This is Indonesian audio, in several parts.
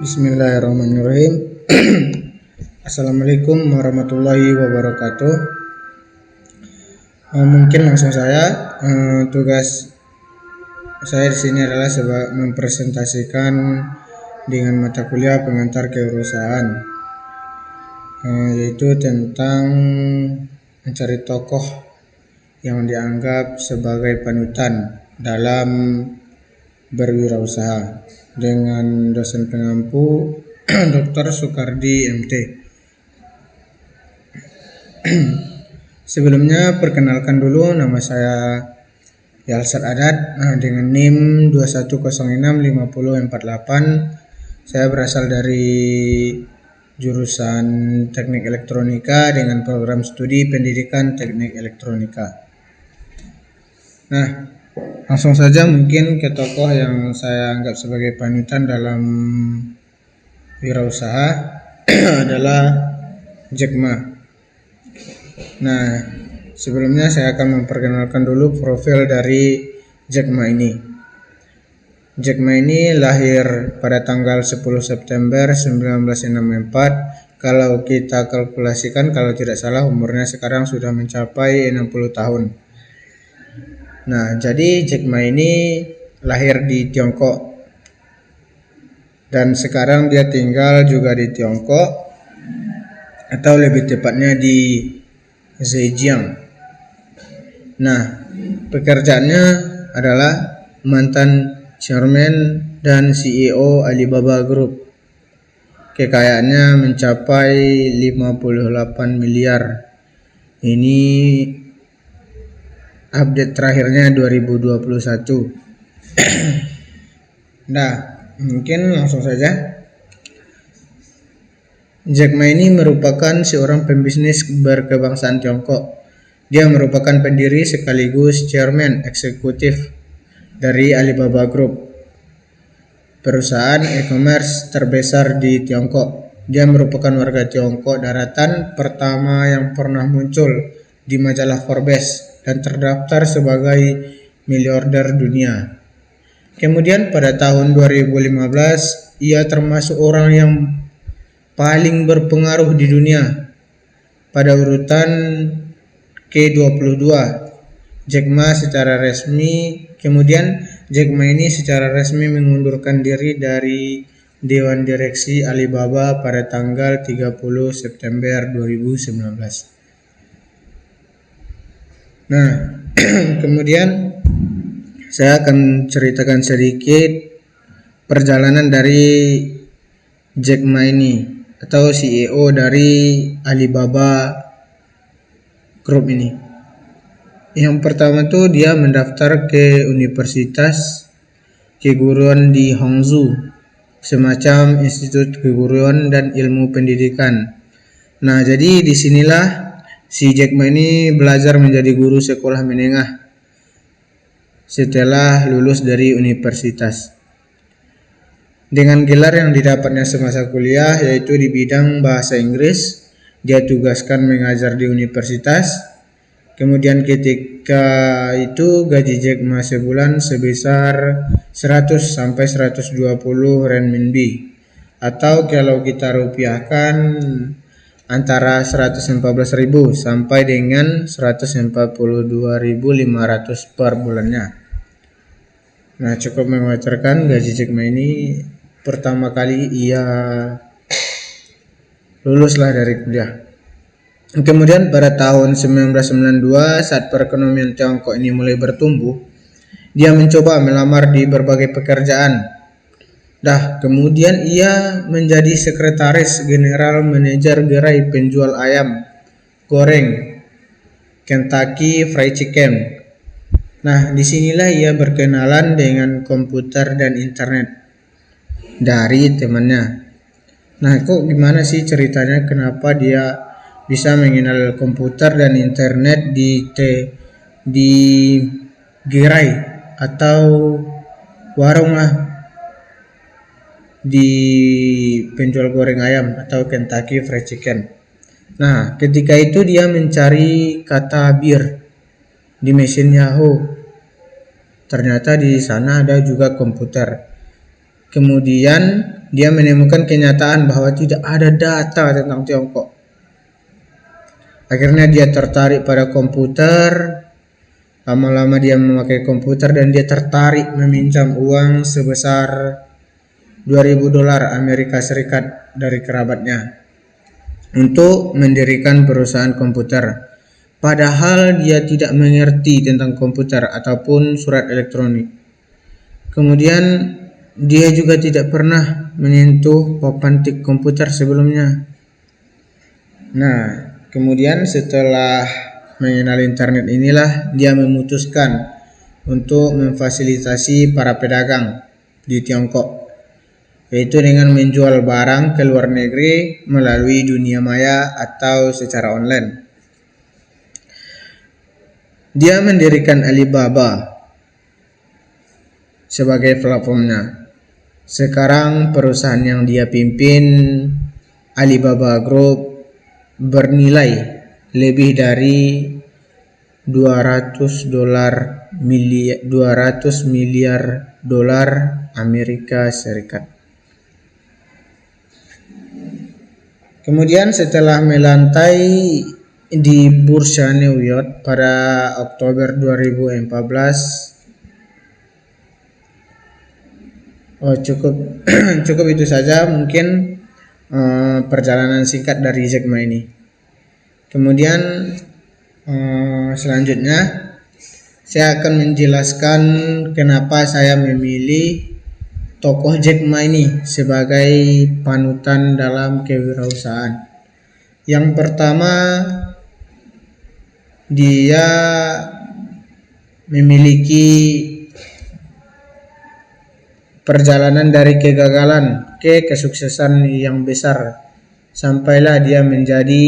Bismillahirrahmanirrahim. Assalamualaikum warahmatullahi wabarakatuh. Mungkin langsung saya. Tugas saya di sini adalah mempresentasikan dengan mata kuliah pengantar kewirausahaan, yaitu tentang mencari tokoh yang dianggap sebagai panutan dalam berwirausaha, dengan dosen pengampu Dr. Soekardi MT. Sebelumnya perkenalkan dulu, nama saya Yalsat Adat dengan NIM 21065048. Saya berasal dari jurusan Teknik Elektronika dengan program studi Pendidikan Teknik Elektronika. Nah, langsung saja mungkin ke tokoh yang saya anggap sebagai panutan dalam wirausaha adalah Jack Ma. Nah, sebelumnya saya akan memperkenalkan dulu profil dari Jack Ma ini. Jack Ma ini lahir pada tanggal 10 September 1964. Kalau kita kalkulasikan, kalau tidak salah umurnya sekarang sudah mencapai 60 tahun. Nah, jadi Jack Ma ini lahir di Tiongkok dan sekarang dia tinggal juga di Tiongkok, atau lebih tepatnya di Zhejiang. Nah, pekerjaannya adalah mantan chairman dan CEO Alibaba Group. Kekayaannya mencapai 58 miliar. Ini update terakhirnya 2021. Nah, mungkin langsung saja. Jack Ma ini merupakan seorang pembisnis berkebangsaan Tiongkok. Dia merupakan pendiri sekaligus chairman eksekutif dari Alibaba Group, perusahaan e-commerce terbesar di Tiongkok. Dia merupakan warga Tiongkok daratan pertama yang pernah muncul di majalah Forbes dan terdaftar sebagai miliarder dunia. Kemudian pada tahun 2015, ia termasuk orang yang paling berpengaruh di dunia pada urutan ke-22. Jack Ma ini secara resmi mengundurkan diri dari Dewan Direksi Alibaba pada tanggal 30 September 2019. Nah, kemudian saya akan ceritakan sedikit perjalanan dari Jack Ma ini, atau CEO dari Alibaba Group ini. Yang pertama tuh dia mendaftar ke Universitas Keguruan di Hangzhou, semacam institut keguruan dan ilmu pendidikan. Nah, jadi disinilah si Jack Ma ini belajar menjadi guru sekolah menengah setelah lulus dari universitas. Dengan gelar yang didapatnya semasa kuliah, yaitu di bidang bahasa Inggris, dia tugaskan mengajar di universitas. Kemudian ketika itu gaji Jack Ma sebulan sebesar 100 sampai 120 renminbi, atau kalau kita rupiahkan antara 114.000 sampai dengan 142.500 per bulannya. Nah, cukup mewajarkan gaji Jack Ma ini. Pertama kali ia luluslah dari kuliah. Kemudian pada tahun 1992, saat perekonomian Tiongkok ini mulai bertumbuh, dia mencoba melamar di berbagai pekerjaan. Kemudian ia menjadi sekretaris general manajer gerai penjual ayam goreng Kentucky Fried Chicken. Nah, disinilah ia berkenalan dengan komputer dan internet dari temannya. Nah, kok gimana sih ceritanya kenapa dia bisa mengenal komputer dan internet di gerai atau warung lah, di penjual goreng ayam atau Kentucky Fried Chicken. Nah, ketika itu dia mencari kata bir di mesin Yahoo. Ternyata di sana ada juga komputer. Kemudian dia menemukan kenyataan bahwa tidak ada data tentang Tiongkok. Akhirnya dia tertarik pada komputer. Lama-lama dia memakai komputer dan dia tertarik meminjam uang sebesar $2.000 Amerika Serikat dari kerabatnya untuk mendirikan perusahaan komputer. Padahal dia tidak mengerti tentang komputer ataupun surat elektronik. Kemudian dia juga tidak pernah menyentuh papan tik komputer sebelumnya. Nah, kemudian setelah mengenal internet inilah dia memutuskan untuk memfasilitasi para pedagang di Tiongkok, yaitu dengan menjual barang ke luar negeri melalui dunia maya atau secara online. Dia mendirikan Alibaba sebagai platformnya. Sekarang perusahaan yang dia pimpin, Alibaba Group, bernilai lebih dari 200 miliar dolar Amerika Serikat. Kemudian setelah melantai di Bursa New York pada Oktober 2014, cukup itu saja mungkin perjalanan singkat dari Jack Ma ini. Kemudian selanjutnya saya akan menjelaskan kenapa saya memilih tokoh Jack Ma ini sebagai panutan dalam kewirausahaan. Yang pertama, dia memiliki perjalanan dari kegagalan ke kesuksesan yang besar, sampailah dia menjadi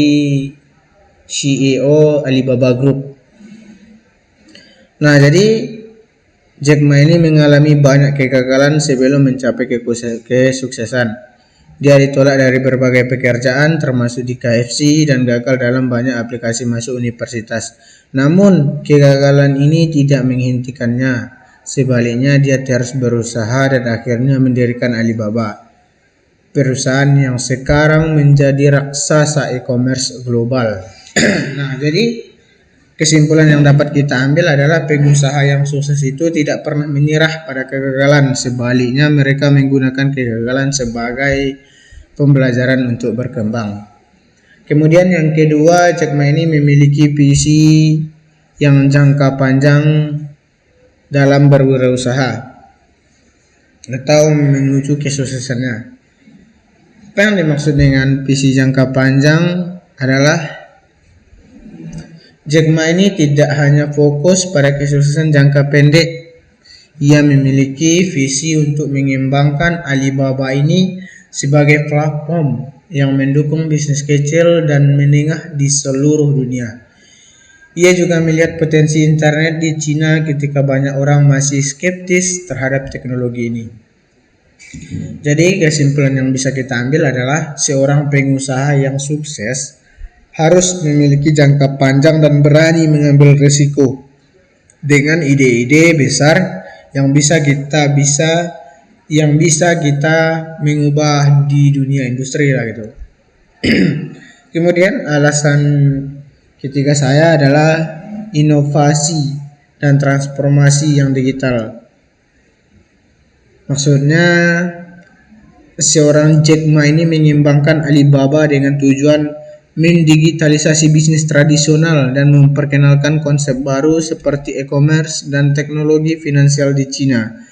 CEO Alibaba Group. Nah, jadi Jack Ma ini mengalami banyak kegagalan sebelum mencapai kesuksesan. Dia ditolak dari berbagai pekerjaan termasuk di KFC dan gagal dalam banyak aplikasi masuk universitas. Namun kegagalan ini tidak menghentikannya. Sebaliknya dia terus berusaha dan akhirnya mendirikan Alibaba, perusahaan yang sekarang menjadi raksasa e-commerce global. Nah, jadi kesimpulan yang dapat kita ambil adalah pengusaha yang sukses itu tidak pernah menyerah pada kegagalan. Sebaliknya mereka menggunakan kegagalan sebagai pembelajaran untuk berkembang. Kemudian yang kedua, Jack Ma ini memiliki visi yang jangka panjang dalam berwirausaha atau menuju kesuksesannya. Apa yang dimaksud dengan visi jangka panjang adalah Jack Ma ini tidak hanya fokus pada kesuksesan jangka pendek. Ia memiliki visi untuk mengembangkan Alibaba ini sebagai platform yang mendukung bisnis kecil dan menengah di seluruh dunia. Ia juga melihat potensi internet di Cina ketika banyak orang masih skeptis terhadap teknologi ini. Jadi kesimpulan yang bisa kita ambil adalah seorang pengusaha yang sukses harus memiliki jangka panjang dan berani mengambil risiko dengan ide-ide besar yang bisa kita mengubah di dunia industri lah gitu. Kemudian alasan ketiga saya adalah inovasi dan transformasi yang digital. Maksudnya seorang Jack Ma ini mengembangkan Alibaba dengan tujuan mendigitalisasi bisnis tradisional dan memperkenalkan konsep baru seperti e-commerce dan teknologi finansial di Cina.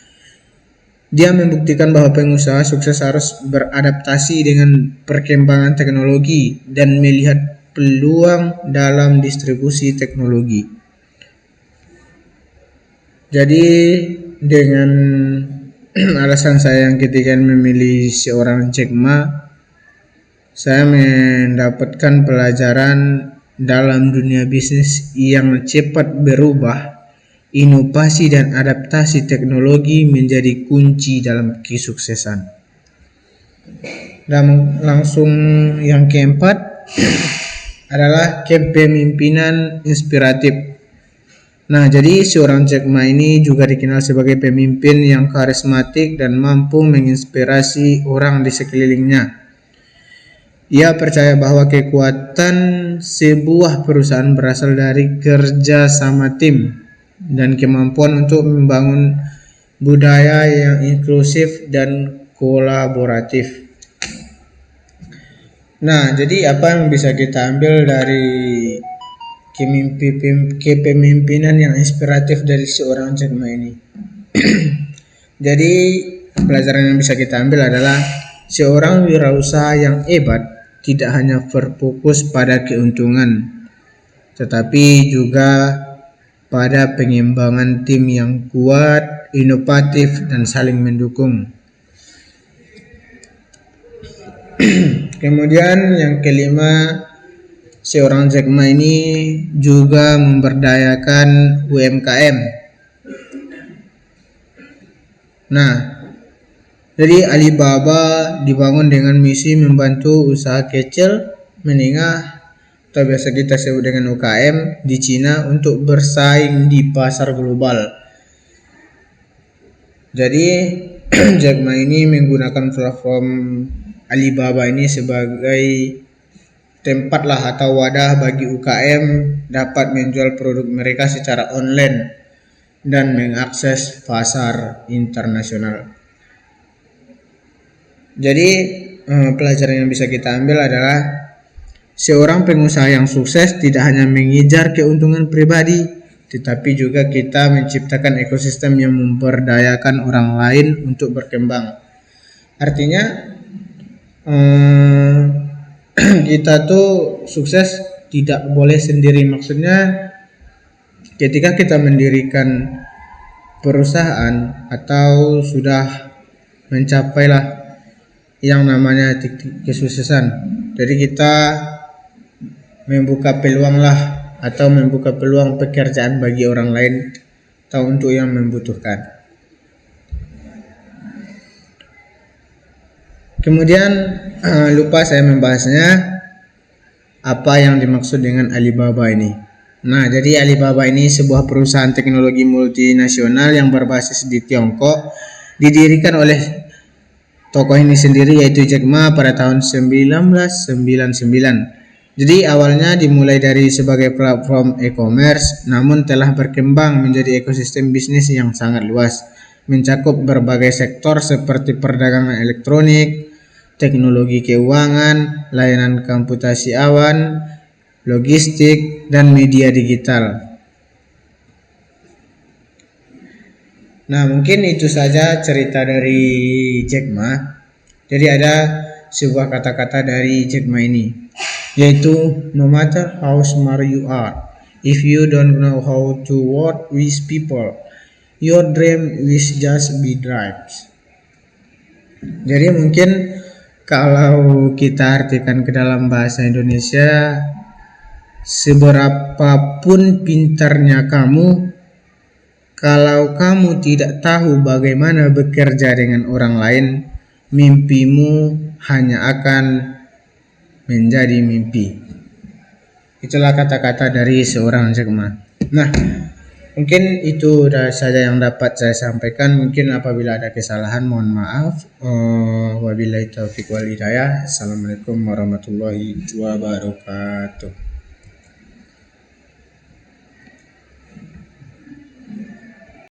Dia membuktikan bahwa pengusaha sukses harus beradaptasi dengan perkembangan teknologi dan melihat peluang dalam distribusi teknologi. Jadi dengan alasan saya yang ketiga memilih seorang Jack Ma, saya mendapatkan pelajaran dalam dunia bisnis yang cepat berubah. Inovasi dan adaptasi teknologi menjadi kunci dalam kesuksesan. Dan langsung yang keempat adalah kepemimpinan inspiratif. Nah, jadi seorang Jack Ma ini juga dikenal sebagai pemimpin yang karismatik dan mampu menginspirasi orang di sekelilingnya. Ia percaya bahwa kekuatan sebuah perusahaan berasal dari kerja sama tim dan kemampuan untuk membangun budaya yang inklusif dan kolaboratif. Nah, jadi apa yang bisa kita ambil dari kepemimpinan yang inspiratif dari seorang Jack Ma ini? Jadi pelajaran yang bisa kita ambil adalah seorang wirausaha yang hebat tidak hanya berfokus pada keuntungan, tetapi juga pada pengembangan tim yang kuat, inovatif, dan saling mendukung. Kemudian yang kelima, seorang Jack Ma ini juga memberdayakan UMKM. Nah, jadi Alibaba dibangun dengan misi membantu usaha kecil, menengah, atau biasa kita sebut dengan UKM di Cina untuk bersaing di pasar global. Jadi Jack Ma ini menggunakan platform Alibaba ini sebagai tempat lah atau wadah bagi UKM dapat menjual produk mereka secara online dan mengakses pasar internasional. Jadi pelajaran yang bisa kita ambil adalah seorang pengusaha yang sukses tidak hanya mengejar keuntungan pribadi, tetapi juga kita menciptakan ekosistem yang memberdayakan orang lain untuk berkembang. Artinya kita tuh sukses tidak boleh sendiri. Maksudnya ketika kita mendirikan perusahaan atau sudah mencapailah yang namanya titik kesuksesan, jadi kita membuka peluang lah atau membuka peluang pekerjaan bagi orang lain atau untuk yang membutuhkan. Kemudian lupa saya membahasnya apa yang dimaksud dengan Alibaba ini. Nah, jadi Alibaba ini sebuah perusahaan teknologi multinasional yang berbasis di Tiongkok, didirikan oleh tokoh ini sendiri yaitu Jack Ma pada tahun 1999. Jadi awalnya dimulai dari sebagai platform e-commerce, namun telah berkembang menjadi ekosistem bisnis yang sangat luas, mencakup berbagai sektor seperti perdagangan elektronik, teknologi keuangan, layanan komputasi awan, logistik, dan media digital. Nah, mungkin itu saja cerita dari Jack Ma. Jadi ada sebuah kata-kata dari Jack Ma ini, yaitu no matter how smart you are, if you don't know how to work with people, your dream will just be dreams. Jadi mungkin kalau kita artikan ke dalam bahasa Indonesia, seberapapun pintarnya kamu, kalau kamu tidak tahu bagaimana bekerja dengan orang lain, mimpimu hanya akan menjadi mimpi. Itulah kata-kata dari seorang Jack Ma. Nah, mungkin itu saja yang dapat saya sampaikan. Mungkin apabila ada kesalahan mohon maaf. Wabillahi taufiq wal hidayah. Assalamualaikum warahmatullahi wabarakatuh.